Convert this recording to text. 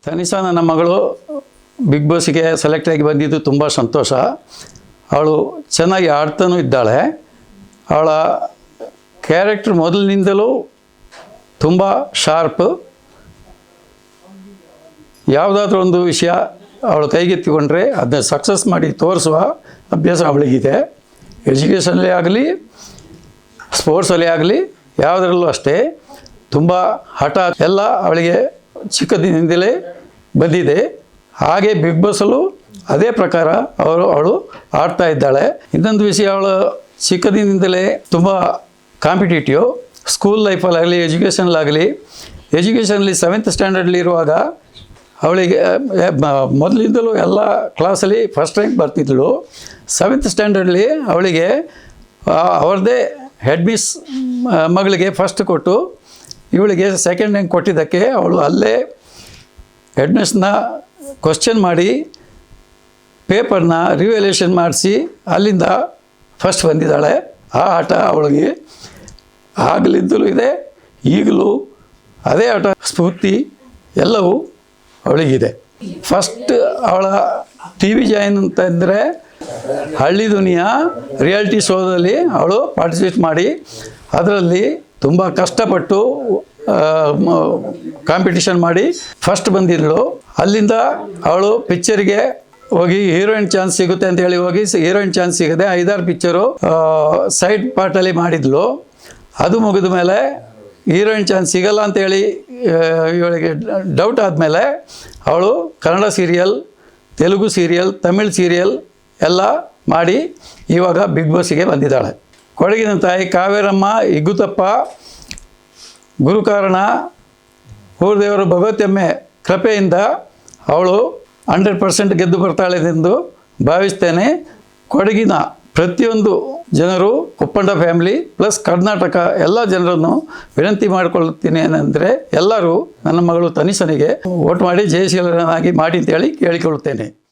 ತನಿಷಾ ನನ್ನ ಮಗಳು big ಬಾಸ್ಗೆ select ಆಗಿ ಬಂದಿದ್ದು ತುಂಬ ಸಂತೋಷ. ಅವಳು ಚೆನ್ನಾಗಿ ಆಡ್ತಾನೂ ಇದ್ದಾಳೆ. ಅವಳ ಕ್ಯಾರೆಕ್ಟರ್ ಮೊದಲಿನಿಂದಲೂ ತುಂಬ ಶಾರ್ಪ್. ಯಾವುದಾದ್ರೂ ಒಂದು ವಿಷಯ ಅವಳು ಕೈಗೆತ್ತಿಕೊಂಡ್ರೆ ಅದನ್ನ ಸಕ್ಸಸ್ ಮಾಡಿ ತೋರಿಸುವ ಅಭ್ಯಾಸ ಅವಳಿಗಿದೆ. ಎಜುಕೇಷನಲ್ಲೇ ಆಗಲಿ, ಸ್ಪೋರ್ಟ್ಸಲ್ಲೇ ಆಗಲಿ, ಯಾವುದರಲ್ಲೂ ಅಷ್ಟೇ ತುಂಬ ಹಠ ಎಲ್ಲ ಅವಳಿಗೆ ಚಿಕ್ಕದಿನಿಂದಲೇ ಬಂದಿದೆ. ಹಾಗೆ ಬಿಗ್ ಬಾಸಲ್ಲೂ ಅದೇ ಪ್ರಕಾರ ಅವಳು ಆಡ್ತಾ ಇದ್ದಾಳೆ. ಇನ್ನೊಂದು ವಿಷಯ, ಅವಳು ಚಿಕ್ಕದಿನಿಂದಲೇ ತುಂಬ ಕಾಂಪಿಟೇಟಿವ್. ಸ್ಕೂಲ್ ಲೈಫಲ್ಲಾಗಲಿ, ಎಜುಕೇಷನಲ್ಲಾಗಲಿ, ಎಜುಕೇಷನಲ್ಲಿ 7th ಸ್ಟ್ಯಾಂಡರ್ಡ್ಲಿರುವಾಗ ಅವಳಿಗೆ ಮೊದಲಿಂದಲೂ ಎಲ್ಲ ಕ್ಲಾಸಲ್ಲಿ ಫಸ್ಟ್ ರ್ಯಾಂಕ್ ಬರ್ತಿದ್ದಳು. 7th ಸ್ಟ್ಯಾಂಡರ್ಡ್ಲಿ ಅವಳಿಗೆ ಅವ್ರದ್ದೇ ಹೆಡ್ ಮಿಸ್ ಮಗಳಿಗೆ ಫಸ್ಟ್ ಕೊಟ್ಟು ಇವಳಿಗೆ ಸೆಕೆಂಡ್ ರ್ಯಾಂಕ್ ಕೊಟ್ಟಿದ್ದಕ್ಕೆ ಅವಳು ಅಲ್ಲೇ ಹೆಡ್ ಮಿಸ್ನ ಕ್ವಶ್ಚನ್ ಮಾಡಿ ಪೇಪರ್ನ ರಿವ್ಯಾಲ್ಯೂಷನ್ ಮಾಡಿಸಿ ಅಲ್ಲಿಂದ ಫಸ್ಟ್ ಬಂದಿದ್ದಾಳೆ. ಆ ಆಟ ಅವಳಿಗೆ ಆಗಲಿದ್ದಲೂ ಇದೆ, ಈಗಲೂ ಅದೇ ಆಟ ಸ್ಫೂರ್ತಿ ಎಲ್ಲವೂ ಅವಳಿಗಿದೆ. ಫಸ್ಟ್ ಅವಳ ಟಿ ವಿ ಜಾಯಿನ್ ಅಂತಂದರೆ ಹಳ್ಳಿ ದುನಿಯಾ ರಿಯಾಲಿಟಿ ಶೋದಲ್ಲಿ ಅವಳು ಪಾರ್ಟಿಸಿಪೇಟ್ ಮಾಡಿ ಅದರಲ್ಲಿ ತುಂಬ ಕಷ್ಟಪಟ್ಟು ಕಾಂಪಿಟಿಷನ್ ಮಾಡಿ ಫಸ್ಟ್ ಬಂದಿದ್ದಳು. ಅಲ್ಲಿಂದ ಅವಳು ಪಿಕ್ಚರಿಗೆ ಹೋಗಿ ಹೀರೋಯಿನ್ ಚಾನ್ಸ್ ಸಿಗುತ್ತೆ ಅಂತ ಹೇಳಿ ಹೋಗಿ ಹೀರೋಯಿನ್ ಚಾನ್ಸ್ ಸಿಗದೆ 5-6 ಪಿಕ್ಚರು ಸೈಡ್ ಪಾರ್ಟಲ್ಲಿ ಮಾಡಿದ್ಳು. ಅದು ಮುಗಿದ ಮೇಲೆ ಹೀರೋಯಿನ್ ಚಾನ್ಸ್ ಸಿಗಲ್ಲ ಅಂತೇಳಿ ಇವಳಿಗೆ ಡೌಟ್ ಆದಮೇಲೆ ಅವಳು Kannada serial, Telugu serial, Tamil serial ಎಲ್ಲ ಮಾಡಿ ಇವಾಗ ಬಿಗ್ ಬಾಸಿಗೆ ಬಂದಿದ್ದಾಳೆ. ಕೊಡಗಿನ ತಾಯಿ ಕಾವೇರಮ್ಮ ಇಗ್ಗುತಪ್ಪ ಗುರುಕಾರಣ ಊರದೇವರು ಭಗವತಿಯಮ್ಮೆ ಕೃಪೆಯಿಂದ ಅವಳು 100% ಗೆದ್ದು ಬರ್ತಾಳೆ ಎಂದು ಭಾವಿಸ್ತೇನೆ. ಕೊಡಗಿನ ಪ್ರತಿಯೊಂದು ಜನರು, ಕುಪ್ಪಂಡ ಫ್ಯಾಮಿಲಿ ಪ್ಲಸ್ ಕರ್ನಾಟಕ ಎಲ್ಲ ಜನರನ್ನು ವಿನಂತಿ ಮಾಡಿಕೊಳ್ಳುತ್ತೀನಿ ಏನಂದರೆ, ಎಲ್ಲರೂ ನನ್ನ ಮಗಳು ತನಿಷನಿಗೆ ವೋಟ್ ಮಾಡಿ ಜಯಶೀಲನಾಗಿ ಮಾಡಿ ಅಂತೇಳಿ ಕೇಳಿಕೊಳ್ಳುತ್ತೇನೆ.